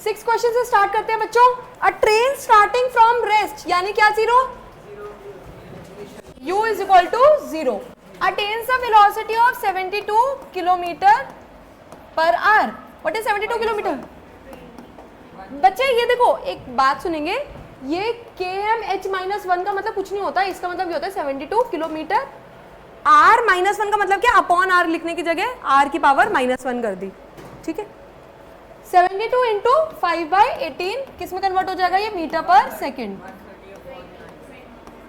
6 question से start करते हैं बच्चों। A train starting from rest यानी क्या 0, u is equal to 0, attains the velocity of 72 kilometre per hour. What is 72 kilometre? बच्चे ये देखो एक बात सुनेंगे, ये km/-1 का मतलब कुछ नहीं होता, इसका मतलब ये होता है 72 किलोमीटर। r-1 का मतलब क्या, अपॉन r लिखने की जगह r की पावर -1 कर दी, ठीक है। 72 इंटू 5/18 किस में कन्वर्ट हो जाएगा ये, मीटर पर सेकेंड,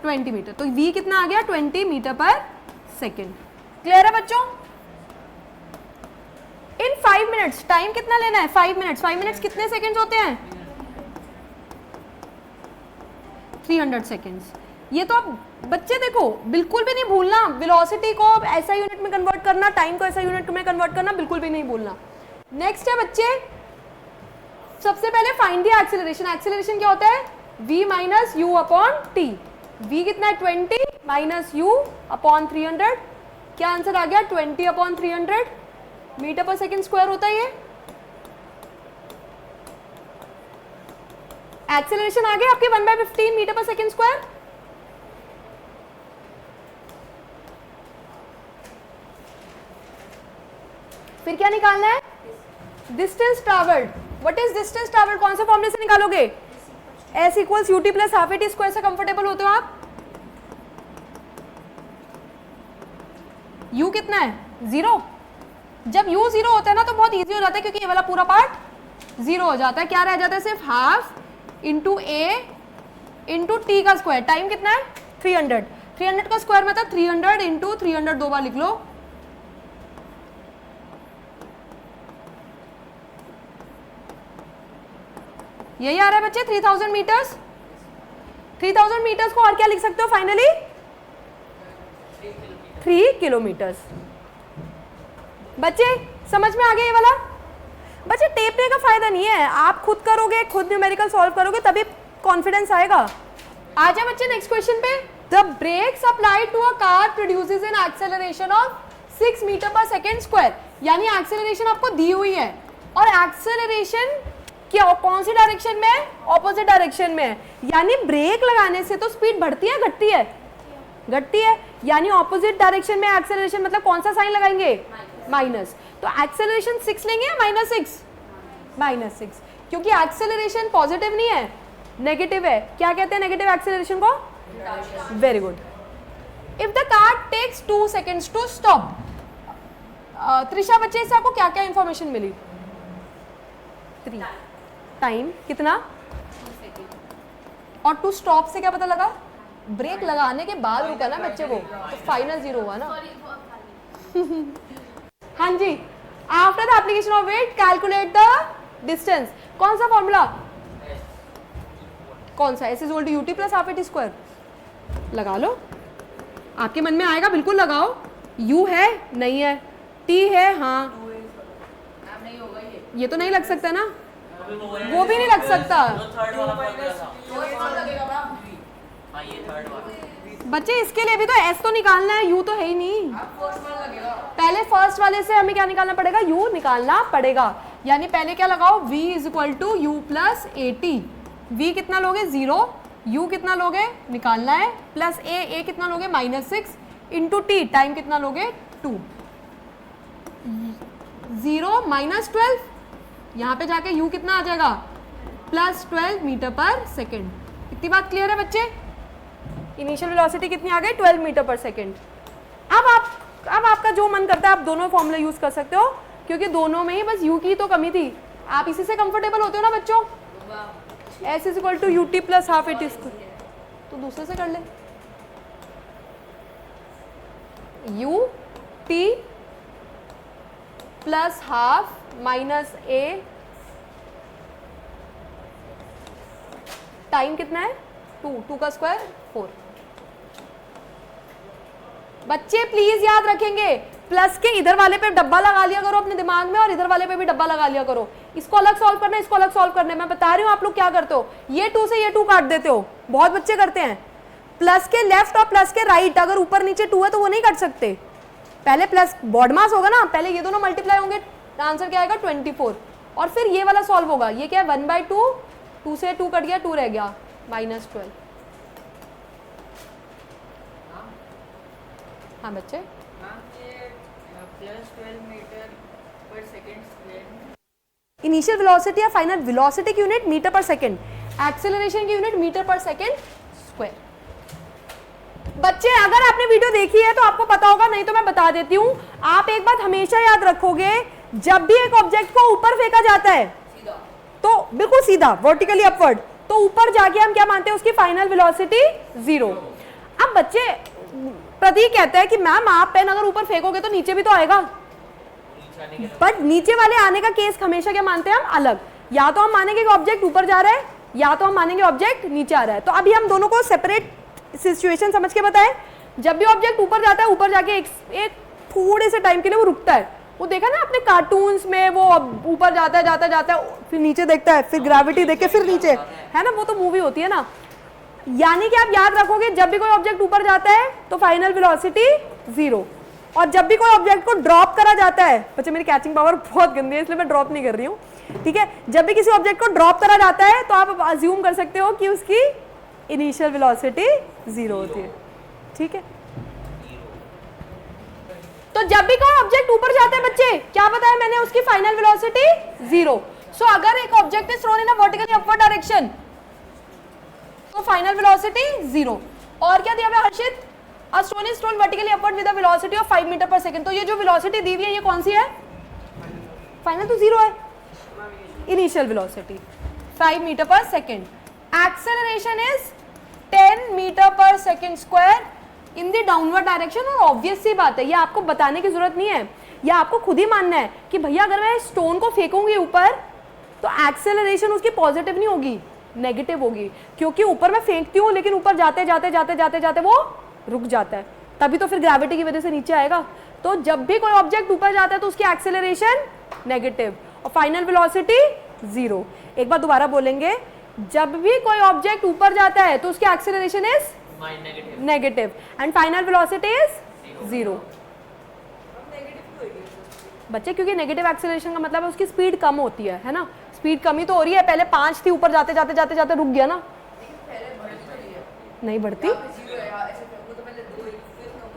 20 मीटर। तो v कितना आ गया, 20 मीटर पर सेकेंड। क्लियर है बच्चों? इन 5 मिनट्स टाइम कितना लेना है, 5 मिनट्स। 5 मिनट्स कितने सेकेंड्स होते हैं, 300 सेकेंड्स। ये तो आप बच्चे देखो बिल्कुल भी नहीं भूलना, वेलोसिटी को ऐसा यूनिट में कन्वर्ट करना, टाइम को ऐसा यूनिट में कन्वर्ट करना बिल्कुल भी नहीं भूलना। नेक्स्ट है बच्चे, सबसे पहले फाइंड द एक्सेलरेशन। एक्सेलरेशन क्या होता है, v minus u upon T. v कितना है, 20 माइनस यू अपॉन 300। क्या आंसर आ गया, 20 upon 300 metre per second square होता है ये। एक्सेलरेशन आ गया आपके 1/15 मीटर पर सेकेंड स्क्वायर। फिर क्या निकालना है, distance travelled. What is distance travelled, कौन से फॉर्मूले से निकालोगे, s equals ut plus half a t square से कंफर्टेबल होते हो आप। u कितना है, 0। जब u 0 होता है ना तो बहुत इजी हो जाता है, क्योंकि ये वाला पूरा पार्ट 0 हो जाता है। क्या रह जाता है, सिर्फ हाफ इंटू ए इंटू टी का स्क्वायर। टाइम कितना है, 300। 300 का स्क्वायर मतलब 300 इंटू 300 दो बार लिख लो। यही आ रहा है बच्चे 3000 मीटर्स। 3000 मीटर्स को और क्या लिख सकते हो फाइनली, 3 किलोमीटर्स। बच्चे समझ में आ गया ये वाला। बच्चे टेपने का फायदा नहीं है, आप खुद करोगे, खुद न्यूमेरिकल सॉल्व करोगे तभी कॉन्फिडेंस आएगा। आ जाए बच्चे नेक्स्ट क्वेश्चन पे। The brakes applied to a car produces an acceleration of 6 metre per second square. यानी एक्सेलरेशन आपको दी हुई है, और एक्सेलरेशन क्या कौन सी डायरेक्शन में है, ऑपोजिट डायरेक्शन में है। यानी ब्रेक लगाने से तो स्पीड बढ़ती है घटती है, घटती है। यानी ऑपोजिट डायरेक्शन में एक्सेलरेशन मतलब कौन सा साइन लगाएंगे, माइनस। तो एक्सेलरेशन 6 लेंगे या -6, -6, क्योंकि एक्सेलरेशन पॉजिटिव नहीं है, नेगेटिव है। क्या कहते हैं नेगेटिव एक्सेलरेशन को, very good. If the car takes 2 seconds to stop. Trisha बच्चे से आपको क्या क्या इंफॉर्मेशन मिली, 3 टाइम कितना, और टू स्टॉप से क्या पता लगा, ब्रेक लगाने के बाद रुका ना बच्चे को, तो फाइनल 0 हुआ ना। हाँ जी, after the application of weight calculate the distance. कौन सा फॉर्मूला, कौन सा, s is equal to ut plus half a t square. लगा लो, आपके मन में आएगा, बिल्कुल लगाओ। u है, नहीं है, t है, हाँ, ये तो नहीं लग सकता ना, वो भी नहीं लग सकता। बच्चे इसके लिए भी तो s तो निकालना है, u तो है ही नहीं। पहले फर्स्ट वाले से हमें क्या निकालना पड़ेगा, u निकालना पड़ेगा। यानी पहले क्या लगाओ, v is equal to u plus a t. v कितना लोगे, 0, u कितना लोगे, निकालना है, प्लस a कितना लोगे, -6 इंटू टी, टाइम कितना लोगे, 2। 0 -12, यहाँ पे जाके u कितना आ जाएगा, +12 मीटर पर सेकेंड। इतनी बात क्लियर है बच्चे। इनिशियल वेलोसिटी कितनी आ गई, 12 मीटर पर सेकेंड। अब आपका जो मन करता है आप दोनों फॉर्मूला यूज कर सकते हो, क्योंकि दोनों में ही बस u की तो कमी थी। आप इसी से कंफर्टेबल होते हो ना बच्चों, s is equal to ut plus half a t square. तो दूसरे से कर ले, u t plus half minus a, time कितना है, 2 का स्क्वायर 4। बच्चे प्लीज याद रखेंगे, प्लस के इधर वाले पे डब्बा लगा लिया करो अपने दिमाग में, और इधर वाले पे भी डब्बा लगा लिया करो। इसको अलग सॉल्व करना है, इसको अलग सॉल्व करना है। मैं बता रही हूँ आप लोग क्या करते हो, ये 2 से ये 2 काट देते हो, बहुत बच्चे करते हैं। प्लस के लेफ्ट और प्लस के राइट, अगर ऊपर नीचे 2 है तो वो नहीं काट सकते। पहले प्लस बॉड मास होगा ना, पहले ये दोनों मल्टीप्लाई होंगे, आंसर क्या आएगा, 24। और फिर ये वाला सॉल्व होगा, ये क्या है 1/2, 2 से 2 कट गया, 2 रह गया, -12। हाँ बच्चे, इनिशियल वेलोसिटी या फाइनल वेलोसिटी की unit metre per second, acceleration की unit metre per second square. बच्चे अगर आपने वीडियो देखी है तो आपको पता होगा, नहीं तो मैं बता देती हूँ। आप एक बात हमेशा याद रखोगे, जब भी एक ऑब्जेक्ट को ऊपर फेंका जाता है तो बिल्कुल सीधा वर्टिकली अपवर्ड, तो ऊपर जाके हम क्या मानते हैं, उसकी फाइनल वेलोसिटी 0। अब बच्चे प्रतीक कहता है कि मैम आप पेन अगर ऊपर फेंकोगे तो नीचे भी तो आएगा, बट नीचे वाले आने का केस हमेशा क्या मानते हैं हम, अलग। या तो हम मानेंगे कि ऑब्जेक्ट ऊपर जा रहा है, या तो हम मानेंगे ऑब्जेक्ट नीचे आ रहा है। तो अभी हम दोनों को सेपरेट सिचुएशन समझ के बताएं। जब भी ऑब्जेक्ट ऊपर जाता है, ऊपर जाके एक थोड़े से टाइम के लिए वो रुकता है। वो देखा ना आपने कार्टून्स में, वो ऊपर जाता है जाता जाता है, फिर नीचे देखता है, फिर ग्रेविटी देख के फिर नीचे, है ना, वो तो मूवी होती है ना। यानी कि आप याद रखोगे, जब भी कोई ऑब्जेक्ट ऊपर जाता है तो फाइनल वेलोसिटी 0, और जब भी कोई ऑब्जेक्ट को ड्रॉप करा जाता है, बच्चे मेरी कैचिंग पावर बहुत गंदी है इसलिए मैं ड्रॉप नहीं कर रही हूँ, ठीक है। जब भी किसी ऑब्जेक्ट को ड्रॉप करा जाता है तो आप अज्यूम कर सकते हो कि उसकी इनिशियल वेलोसिटी 0 होती है, ठीक है। तो जब भी कोई ऑब्जेक्ट ऊपर जाता है बच्चे, क्या बताया मैंने, उसकी फाइनल वेलोसिटी 0। सो अगर एक object is thrown in a vertically upward direction तो फाइनल वेलोसिटी 0। और क्या दिया हुआ है हर्षित, A stone is thrown vertically upward with a velocity of 5 metre पर सेकंड। तो ये जो वेलोसिटी दी हुई है ये कौन सी है, फाइनल तो 0 है, इनिशियल वेलोसिटी 5 मीटर पर सेकंड। एक्सेलरेशन इज 10 मीटर पर second square in the downward direction. और ऑब्वियस सी बात है, ये आपको बताने की जरूरत नहीं है, ये आपको खुद ही मानना है कि भैया अगर मैं स्टोन को फेंकूंगी ऊपर तो एक्सेलरेशन उसकी पॉजिटिव नहीं होगी, नेगेटिव होगी, क्योंकि ऊपर मैं फेंकती हूँ लेकिन ऊपर जाते जाते जाते जाते जाते वो रुक जाता है, तभी तो फिर ग्रेविटी की वजह से नीचे आएगा। तो जब भी कोई ऑब्जेक्ट ऊपर जाता है तो उसकी एक्सेलरेशन नेगेटिव और फाइनल वेलोसिटी 0। एक बार दोबारा बोलेंगे, जब भी कोई ऑब्जेक्ट ऊपर जाता है तो उसकी acceleration is negative and final velocity is 0। बच्चे क्योंकि नेगेटिव एक्सेलरेशन का मतलब है उसकी स्पीड कम होती है ना, स्पीड कमी तो हो रही है, पहले 5 थी, ऊपर जाते जाते जाते जाते रुक गया ना, नहीं बढ़ती,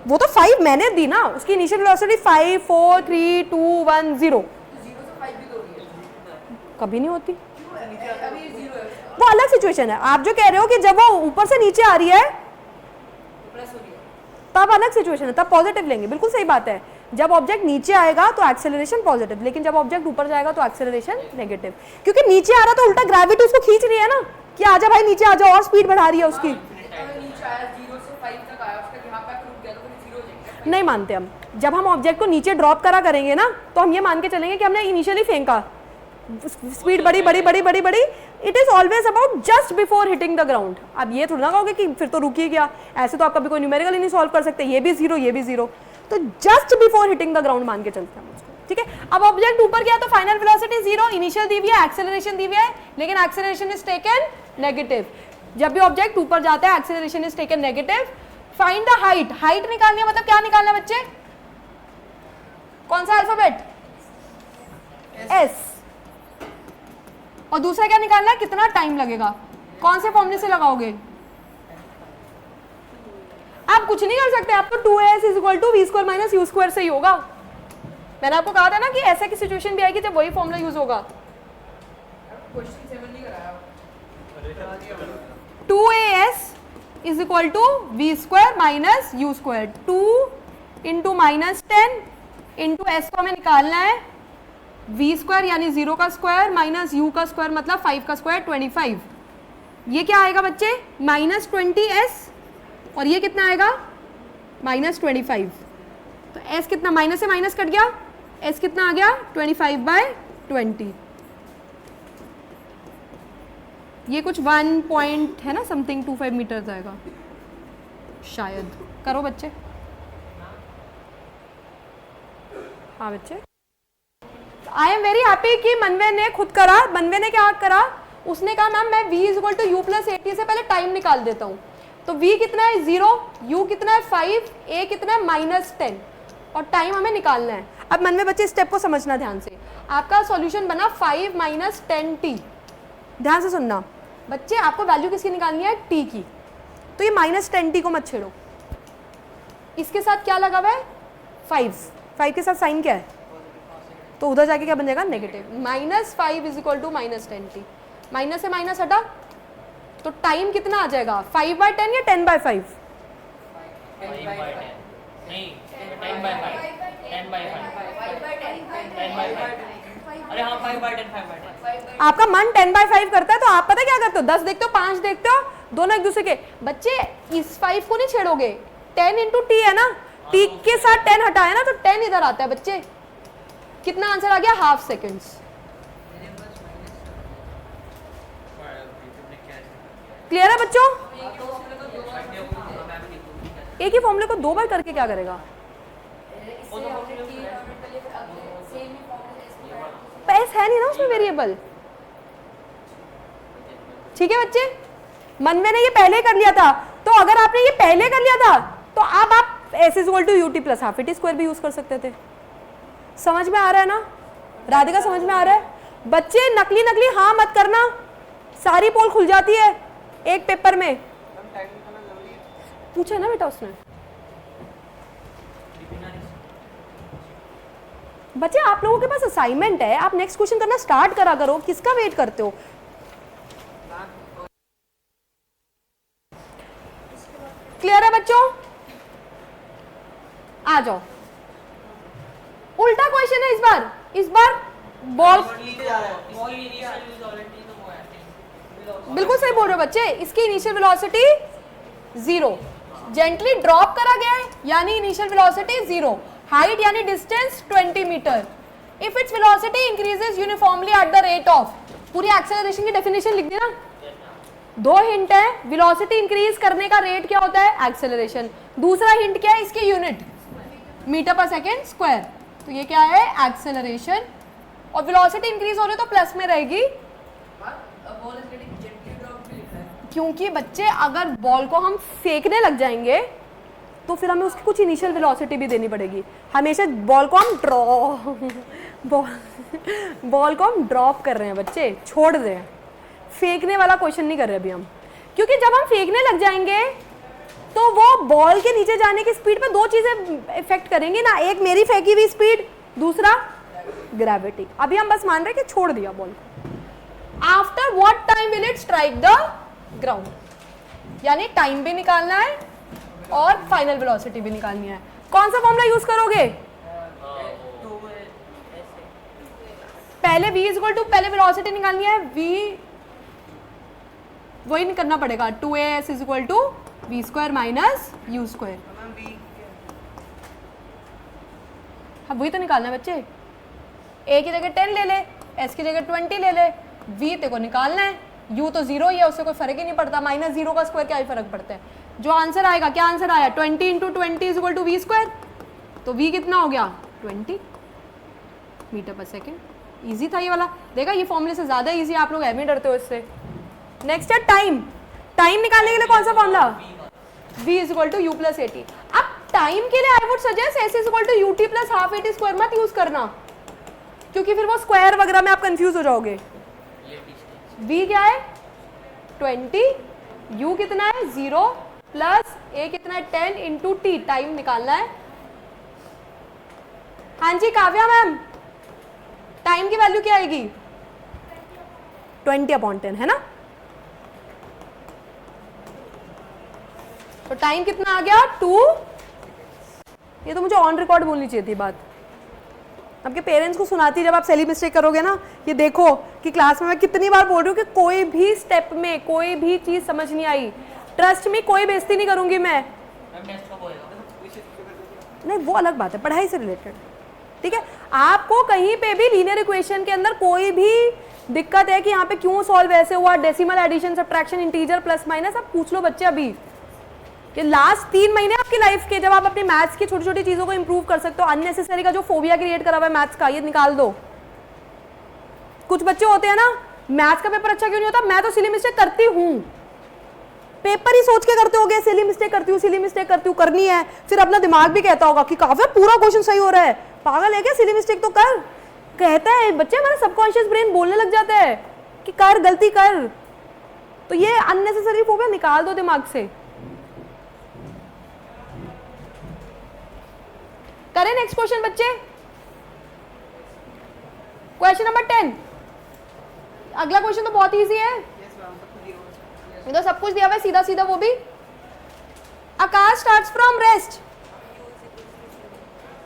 वो तो 5 मैंने दी ना, उसकी इनिशियल वेलोसिटी 5 4 3 2 1 0, कभी नहीं होती, वो अलग सिचुएशन है। आप जो कह रहे हो कि जब वो ऊपर से नीचे आ रही है तब अलग सिचुएशन है, तब पॉजिटिव लेंगे, बिल्कुल सही बात है। जब ऑब्जेक्ट नीचे आएगा तो एक्सेलरेशन पॉजिटिव, लेकिन जब ऑब्जेक्ट ऊपर जाएगा तो एक्सेलरेशन नेगेटिव, क्योंकि नीचे आ रहा तो उल्टा ग्रेविटी उसको खींच रही है ना कि आजा भाई नीचे आ जाओ, और स्पीड बढ़ा रही है उसकी। नहीं मानते हम, जब हम ऑब्जेक्ट को नीचे ड्रॉप करा करेंगे ना तो हम ये मान के चलेंगे कि हमने इनिशियली फेंका, स्पीड बड़ी बड़ी बड़ी बड़ी बड़ी, it is always about just before hitting the ground. अब ये थोड़ा ना कहोगे कि फिर तो रुक ही गया, ऐसे तो आप कभी कोई न्यूमेरिकल ही नहीं सॉल्व कर सकते, ये भी 0 ये भी 0, तो just before hitting the ground मान के चलते हैं उसको, ठीक है। अब ऑब्जेक्ट ऊपर गया तो फाइनल वेलोसिटी 0, इनिशियल दी हुई है, एक्सेलरेशन दी हुई है, लेकिन एक्सेलरेशन इज टेकन नेगेटिव। जब भी ऑब्जेक्ट ऊपर जाता है acceleration is taken negative. Find the height, height निकालनी है, मतलब क्या निकालना है बच्चे, कौन सा अल्फाबेट, S, और दूसरा क्या निकालना है, कितना टाइम लगेगा, कौन से फॉर्मूले से लगाओगे, आप कुछ नहीं कर सकते, आपको 2s = v² - u² से ही होगा। मैंने आपको कहा था ना कि ऐसा की सिचुएशन भी आएगी जब वही फॉर्मूला यूज होगा। 2as = v² - u², 2 × -10 × s को हमें निकालना है, v² यानी 0 का स्क्वायर माइनस u का स्क्वायर मतलब 5 का स्क्वायर 25। ये क्या आएगा बच्चे, -20s, और ये कितना आएगा -25। तो s कितना, माइनस से माइनस कट गया, s कितना आ गया 25/20। ये कुछ 1 पॉइंट है ना, समथिंग 25 मीटर आएगा शायद। करो बच्चे, हाँ बच्चे। आई एम वेरी हैप्पी कि मनवे ने खुद करा। मनवे ने क्या करा, उसने कहा मैम मैं v = u + 80 से पहले टाइम निकाल देता हूँ। तो v कितना है 0, u कितना है 5, a कितना है -10, और टाइम हमें निकालना है। अब मनवे बच्चे स्टेप को समझना ध्यान से। आपका सॉल्यूशन बना 5 माइनस 10t। ध्यान से सुनना बच्चे, आपको वैल्यू किसकी निकालनी है, t की। तो ये माइनस 10t को मत छेड़ो, इसके साथ क्या लगा हुआ है 5 के साथ साइन क्या है, तो उधर जाके क्या बन जाएगा negative. Minus 5 is equal to minus 10t, minus से माइनस हटा तो टाइम कितना आ जाएगा 5/10 या 10/5? 5/10 नहीं 10/5 अरे हाँ 5/10 आपका मन 10/5 करता है तो आप पता क्या करते हो, 10 देखते हो 5 देखते हो, दोनों एक दूसरे के। बच्चे इस 5 को नहीं छेड़ोगे, 10 इंटू टी है ना, टी के साथ 10 हटाया ना तो 10 इधर आता है। बच्चे कितना आंसर आ गया, हाफ सेकेंड्स। क्लियर है बच्चों? एक ही फॉर्मूले को 2 बार करके क्या करेगा, एस है नहीं ना उसमें वेरिएबल। ठीक है बच्चे, मन में ने ये पहले कर लिया था, तो अगर आपने ये पहले कर लिया था तो अब आप s is equal to ut plus half a t square भी यूज कर सकते थे। समझ में आ रहा है ना राधिका, समझ में आ रहा है? बच्चे नकली नकली हाँ मत करना, सारी पोल खुल जाती है एक पेपर में। पूछा ना बेटा उसने। बच्चे आप लोगों के पास असाइनमेंट है, आप नेक्स्ट क्वेश्चन करना स्टार्ट करा करो, किसका वेट करते हो? क्लियर है बच्चों? आ जाओ, उल्टा क्वेश्चन है इस बार बॉल। बिल्कुल सही बोल रहे हो बच्चे, इसकी इनिशियल वेलोसिटी 0, जेंटली ड्रॉप करा गया है यानी इनिशियल वेलोसिटी 0, हाइट यानी distance 20 metre. If its velocity increases uniformly at the rate of, पूरी एक्सेलरेशन की डेफिनेशन लिख दी ना। 2 हिंट है, वेलोसिटी इंक्रीज करने का रेट क्या होता है, एक्सेलरेशन। दूसरा हिंट क्या है, इसकी unit metre per second square, तो ये क्या है एक्सेलरेशन। और वेलोसिटी इंक्रीज हो रही है तो प्लस में रहेगी, क्योंकि बच्चे अगर बॉल को हम फेंकने लग जाएंगे तो फिर हमें उसकी कुछ इनिशियल वेलोसिटी भी देनी पड़ेगी। हमेशा बॉल को हम बॉल को हम ड्रॉप कर रहे हैं बच्चे, छोड़ रहे हैं, फेंकने वाला क्वेश्चन नहीं कर रहे अभी हम, क्योंकि जब हम फेंकने लग जाएंगे तो वो बॉल के नीचे जाने की स्पीड पे 2 चीजें इफेक्ट करेंगी ना, एक मेरी फेंकी हुई स्पीड, दूसरा ग्रेविटी। अभी हम बस मान रहे हैं कि छोड़ दिया बॉल को। After what time will it strike the ground, यानी टाइम भी निकालना है और फाइनल वेलोसिटी भी निकालनी है। कौन सा फॉर्मूला यूज करोगे? पहले v इज इक्वल टू, पहले वेलोसिटी निकालनी है, v वही करना पड़ेगा, 2as is equal to v square minus u square. हाँ वही तो निकालना है बच्चे, a की जगह 10 ले ले, s की जगह 20 ले ले, v तेरे को निकालना है, u तो 0 ही है, उससे कोई फर्क ही नहीं पड़ता, माइनस 0 का स्क्वायर क्या ही फर्क पड़ता है। जो आंसर आएगा, क्या आंसर आया, 20 into 20 is equal to v square, तो v कितना हो गया 20 मीटर पर सेकेंड। ईजी था ये वाला, देखा ये फॉर्मूले से ज्यादा ईजी, आप लोग एम ही डरते हो इससे। नेक्स्ट है टाइम, टाइम निकालने के लिए कौन सा formula, v is equal to u plus a t. अब टाइम के लिए I would suggest s is equal to u t plus half a t square मत यूज करना, क्योंकि फिर वो स्क्वायर वगैरह में आप कंफ्यूज हो जाओगे। v क्या है 20, u कितना है 0 प्लस a कितना है 10 इंटू टी, टाइम निकालना है। हाँ जी काव्या मैम, टाइम की वैल्यू क्या आएगी 20/10 है ना, तो टाइम कितना आ गया 2। ये तो मुझे ऑन रिकॉर्ड बोलनी चाहिए थी बात, आपके पेरेंट्स को सुनाती जब आप सेली मिस्टेक करोगे ना। ये देखो कि क्लास में मैं कितनी बार बोल रही हूँ कि कोई भी स्टेप में कोई भी चीज समझ नहीं आई, ट्रस्ट में कोई बेइज्जती नहीं करूंगी मैं। नहीं वो अलग बात है, पढ़ाई से रिलेटेड, ठीक है। आपको कहीं पे भी लीनियर इक्वेशन के अंदर कोई भी दिक्कत है कि यहाँ पे क्यों सॉल्व ऐसे हुआ, decimal, addition, subtraction, integer, plus minus, आप पूछ लो बच्चे। अभी ये लास्ट 3 महीने आपकी लाइफ के, जब आप अपनी मैथ्स की छोटी छोटी चीजों को इंप्रूव कर सकते हो, अननेसेसरी का जो फोबिया क्रिएट करा हुआ है मैथ्स का, ये निकाल दो। कुछ बच्चे होते हैं ना, मैथ्स का पेपर अच्छा क्यों नहीं होता, मैं तो सिली मिस्टेक करती हूँ, पेपर ही सोच के करते हो गए, सिली मिस्टेक करती हूँ, सिली मिस्टेक करती हूँ, करनी है, फिर अपना दिमाग भी कहता होगा कि काफी पूरा क्वेश्चन सही हो रहा है, पागल है क्या, सिली मिस्टेक तो कर, कहता है बच्चे, हमारा सबकॉन्शियस ब्रेन बोलने लग जाता है कि कर, गलती कर। तो ये अननेसेसरी फोबिया निकाल दो दिमाग से। करें नेक्स्ट क्वेश्चन बच्चे, क्वेश्चन नंबर 10। अगला क्वेश्चन तो बहुत इजी है, ये तो सब कुछ दिया हुआ है सीधा सीधा, वो भी। A car starts from rest,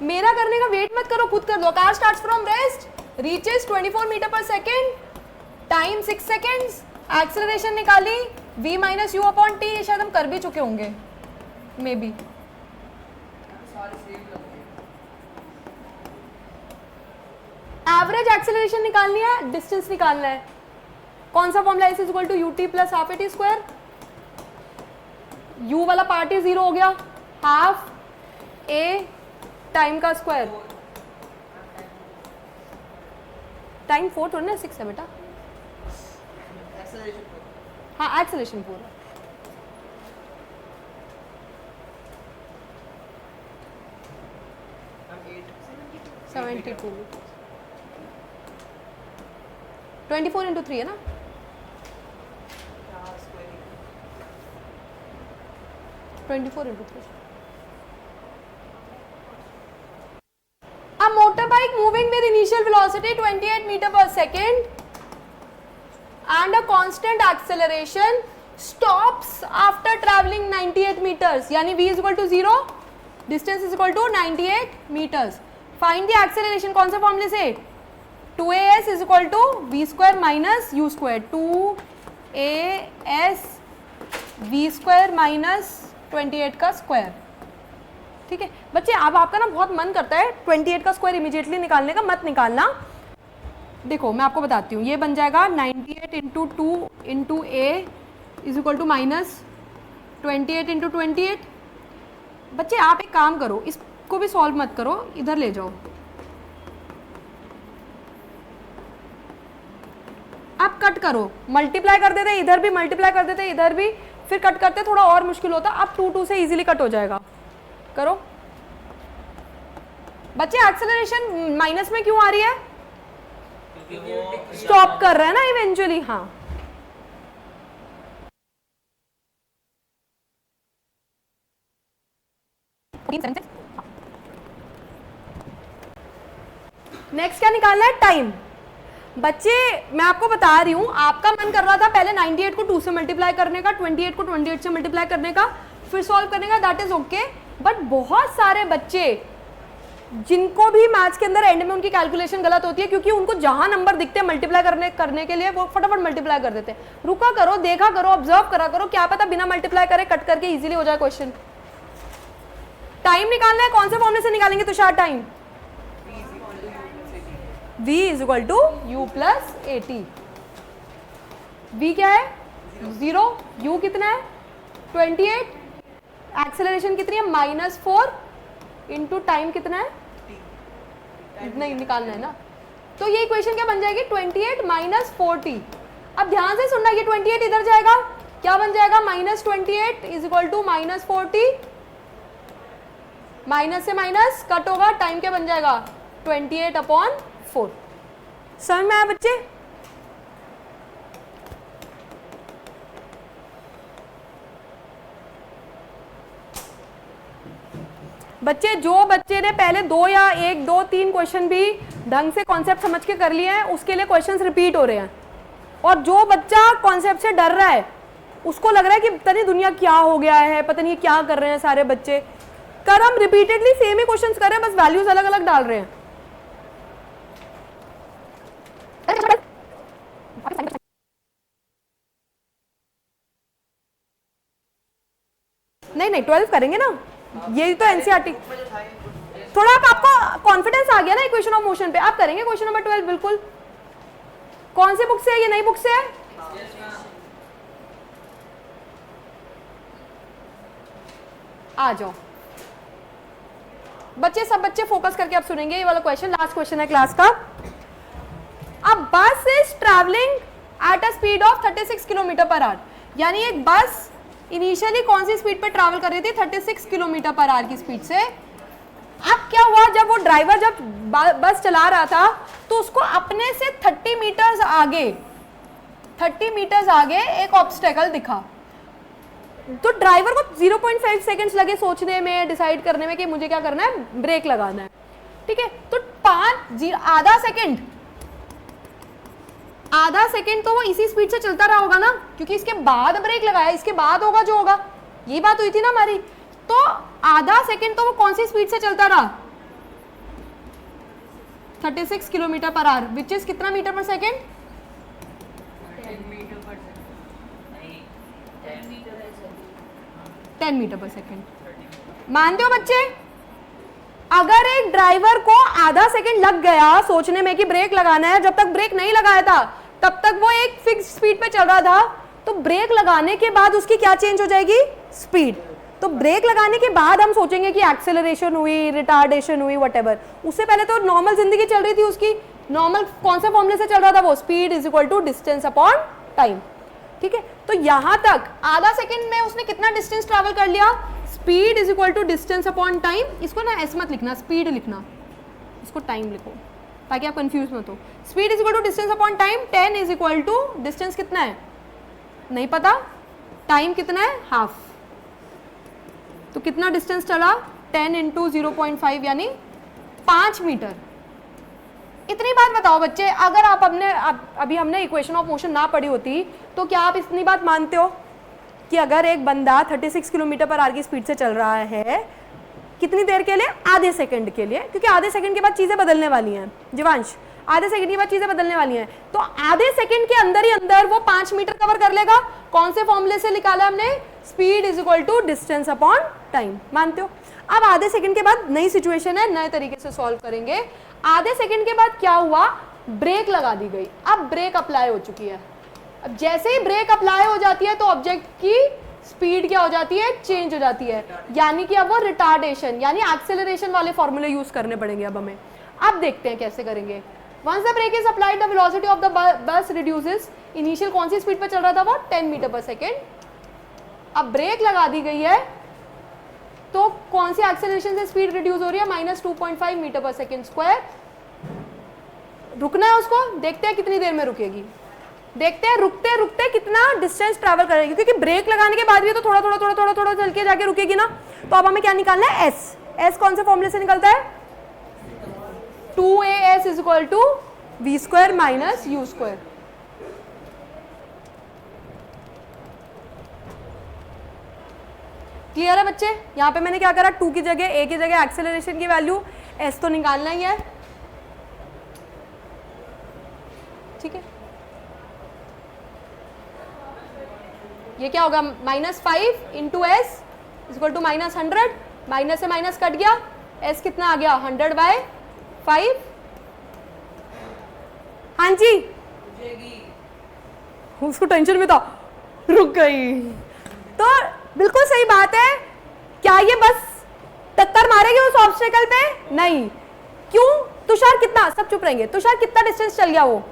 मेरा करने का वेट मत करो, खुद कर दो। Car starts from rest, reaches 24 metre per second, time 6 seconds, acceleration निकाली v minus u upon t. ये शायद हम कर भी चुके होंगे मे बी। एवरेज एक्सेलरेशन निकालनी है, डिस्टेंस निकालना है। कौन सा formula is equal to ut plus half a t square. u वाला पार्ट ही 0 हो गया, हाफ a टाइम का स्क्वायर। टाइम 4 थोड़ा ना 6 है बेटा। हाँ एक्सेलरेशन पूरा। $72 24 इंटू 3 है ना। A motorbike moving with initial velocity 28 meter per second and a constant acceleration stops after traveling 98 meters. यानी v is equal to 0, distance is equal to 98 meters. Find the acceleration, कौन सा फॉर्मूले से? 2as is equal to v square minus u square. 2as v square minus 28 का square. ठीक है बच्चे, अब आपका ना बहुत मन करता है 28 का स्क्वायर इमीडिएटली निकालने का, मत निकालना। देखो मैं आपको बताती हूँ, ये बन जाएगा 98 into 2 into a is equal to minus 28 into 28। बच्चे आप एक काम करो, इसको भी सॉल्व मत करो, इधर ले जाओ। आप कट करो, मल्टीप्लाई कर देते, इधर भी मल्टीप्लाई कर देते, इधर भी, फिर कट करते थोड़ा और मुश्किल होता। अब 2 से इजीली कट हो जाएगा। करो बच्चे, एक्सेलरेशन माइनस में क्यों आ रही है? स्टॉप कर रहा है ना इवेंचुअली। हाँ नेक्स्ट क्या निकालना है? टाइम। बच्चे मैं आपको बता रही हूँ, आपका मन कर रहा था पहले 98 को 2 से मल्टीप्लाई करने का, 28 को 28 से मल्टीप्लाई करने का, फिर सॉल्व करने का, दैट इज ओके। बट बहुत सारे बच्चे जिनको भी मैथ्स के अंदर एंड में उनकी कैलकुलेशन गलत होती है, क्योंकि उनको जहां नंबर दिखते हैं मल्टीप्लाई करने के लिए वो फटाफट मल्टीप्लाई कर देते हैं। रुका करो, देखा करो, ऑब्जर्व करा करो, क्या पता बिना मल्टीप्लाई करे कट करके इजीली हो जाए क्वेश्चन। टाइम निकालना है, कौन से फॉर्मूले से निकालेंगे Tushar time? v is equal to u plus a t. v क्या है? 0, u कितना है? 28, एक्सेलरेशन कितनी है? -4 इंटू टाइम कितना है? इतना ही निकालना है ना। तो ये इक्वेशन क्या बन जाएगी? 28 माइनस 4t। अब ध्यान से सुनना, ये 28 इधर जाएगा, क्या बन जाएगा? -28 is equal to -4t, minus से माइनस कट होगा, टाइम क्या बन जाएगा? 28/4। समझ में आया बच्चे? बच्चे जो बच्चे ने पहले 2 या 1, 2, 3 क्वेश्चन भी ढंग से कॉन्सेप्ट समझ के कर लिए हैं, उसके लिए क्वेश्चंस रिपीट हो रहे हैं। और जो बच्चा कॉन्सेप्ट से डर रहा है, उसको लग रहा है कि पता नहीं दुनिया क्या हो गया है, पता नहीं क्या कर रहे हैं सारे बच्चे, कर हम रिपीटेडली सेम ही क्वेश्चंस कर रहे हैं, बस वैल्यूज अलग अलग डाल रहे हैं। नहीं 12 करेंगे ना, ये तो एनसीईआरटी। थोड़ा आपको कॉन्फिडेंस आ गया ना इक्वेशन ऑफ मोशन पे, आप करेंगे क्वेश्चन नंबर 12 बिल्कुल। कौन से बुक से है? ये नई बुक से है। आ जाओ बच्चे, सब बच्चे फोकस करके आप सुनेंगे ये वाला क्वेश्चन, लास्ट क्वेश्चन है क्लास का। अब बस is travelling at a speed of 36 kilometre per our. यानी एक बस इनिशियली कौन सी स्पीड पे ट्रैवल कर रही थी? 36 किलोमीटर पर आवर की स्पीड से। अब क्या हुआ, जब वो ड्राइवर जब बस चला रहा था तो उसको अपने से 30 मीटर्स आगे एक ऑब्स्टेकल दिखा, तो ड्राइवर को 0.5 सेकंड्स लगे सोचने में, डिसाइड करने में कि मुझे क्या करना है, ब्रेक लगाना है। ठीक है, तो आधा सेकंड तो वो इसी स्पीड से चलता रहा होगा ना, क्योंकि इसके बाद ब्रेक लगाया, इसके बाद होगा जो होगा, ये बात हुई थी ना हमारी। तो आधा सेकंड तो वो कौन सी स्पीड से चलता रहा, 36 kilometre per our, which is कितना मीटर पर सेकंड, 10 मीटर पर सेकंड। मानते हो बच्चे, अगर एक ड्राइवर को आधा सेकंड लग गया सोचने में कि ब्रेक लगाना है, जब तक ब्रेक नहीं लगाया था तब तक वो एक फिक्स स्पीड पे चल रहा था, तो ब्रेक लगाने के बाद उसकी क्या चेंज हो जाएगी, स्पीड। तो ब्रेक लगाने के बाद हम सोचेंगे कि एक्सेलरेशन हुई, रिटार्डेशन हुई, व्हाटएवर। उससे पहले तो नॉर्मल जिंदगी चल रही थी उसकी, नॉर्मल कौन से फॉर्मूले से चल रहा था वो, speed is equal to distance upon time. ठीक है, तो यहां तक आधा सेकंड में उसने कितना डिस्टेंस ट्रैवल कर लिया, speed is equal to distance upon time. इसको ना ऐसे मत लिखना, स्पीड लिखना, इसको टाइम लिखो ताकि आप कंफ्यूज मत हो। Speed is equal to distance upon time, 10 is equal to distance कितना है नहीं पता, टाइम कितना है हाफ, तो कितना डिस्टेंस चला, 10 इंटू 0.5 यानी 5 मीटर। इतनी बात बताओ बच्चे, अगर आप अभी हमने इक्वेशन ऑफ मोशन ना पढ़ी होती तो क्या आप इतनी बात मानते हो कि अगर एक बंदा 36 किलोमीटर पर आवर की स्पीड से चल रहा है, कितनी देर के लिए, आधे सेकंड के लिए, क्योंकि आधे सेकंड के बाद चीजें बदलने वाली हैं जीवांश, आधे सेकंड के बाद चीजें बदलने वाली हैं, तो आधे सेकंड के अंदर ही अंदर वो 5 मीटर कवर कर लेगा। कौन से फॉर्मूले से निकाला हमने, speed is equal to distance upon time. मानते हो। अब आधे सेकंड के बाद नई सिचुएशन है, नए तरीके से सॉल्व करेंगे। आधे सेकंड के बाद क्या हुआ, ब्रेक लगा दी गई, अब ब्रेक अप्लाई हो चुकी है। अब जैसे ही ब्रेक अप्लाई हो जाती है तो ऑब्जेक्ट की स्पीड क्या हो जाती है, चेंज हो जाती है, यानी कि अब वो रिटार्डेशन यानी एक्सेलरेशन वाले फॉर्मूले यूज करने पड़ेंगे अब हमें। अब देखते हैं कैसे करेंगे। Once the brake is applied the velocity of the bus reduces, initial कौन सी स्पीड पर चल रहा था वो, 10 मीटर पर सेकेंड। अब ब्रेक लगा दी गई है तो कौन सी एक्सेलरेशन से स्पीड रिड्यूस हो रही है, -2.5 मीटर पर सेकेंड स्क्वायर। रुकना है उसको, देखते हैं कितनी देर में रुकेगी, देखते हैं रुकते रुकते कितना डिस्टेंस ट्रैवल करेगी, क्योंकि ब्रेक लगाने के बाद भी तो थोड़ा थोड़ा थोड़ा थोड़ा थोड़ा चल के जाके रुकेगी ना। तो अब हमें क्या निकालना है, एस। एस कौन से फॉर्मूले से निकलता है, 2as is equal to v square minus u square. Clear है बच्चे। यहां पे मैंने क्या करा, 2 की जगह a की जगह एक्सेलरेशन की वैल्यू s तो निकालना ही है, ठीक है। ये क्या होगा, -5 into s is equal to -100, minus से माइनस कट गया, s कितना आ गया, 100/5। हाँ जी, उसको टेंशन में था, रुक गई। तो बिल्कुल सही बात है। क्या ये बस टक्कर मारेगी उस ऑब्स्टेकल पे, नहीं। क्यों, तुषार कितना, सब चुप रहेंगे, तुषार कितना डिस्टेंस चल गया वो,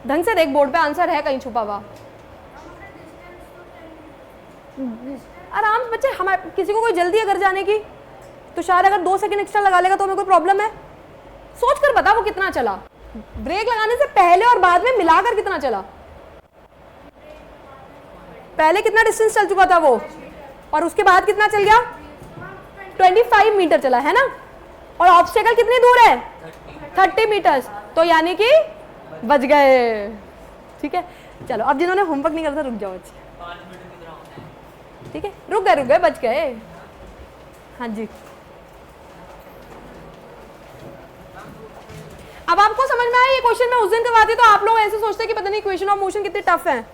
ढंग से देख, बोर्ड पे आंसर है कहीं छुपा हुआ। आराम से बच्चे, हमारे किसी को कोई जल्दी अगर जाने की, तुषार अगर 2 सेकंड एक्स्ट्रा लगा लेगा तो हमें कोई प्रॉब्लम है, सोच कर बता वो कितना चला, ब्रेक लगाने से पहले और बाद में मिलाकर कितना चला। पहले कितना डिस्टेंस चल चुका था वो, और उसके बाद कितना चल गया, 25 मीटर चला है ना, और ऑब्स्टेकल कितनी दूर है, 30 मीटर्स, तो यानी कि बच गए। ठीक है, चलो अब जिन्होंने होमवर्क नहीं करता रुक जाओ, अच्छे, ठीक है, रुक गए, बच गए। हाँ जी, अब आपको समझ में आया ये क्वेश्चन मैं उस दिन करवाती तो आप लोग ऐसे सोचते कि पता नहीं इक्वेशन ऑफ मोशन कितनी टफ है।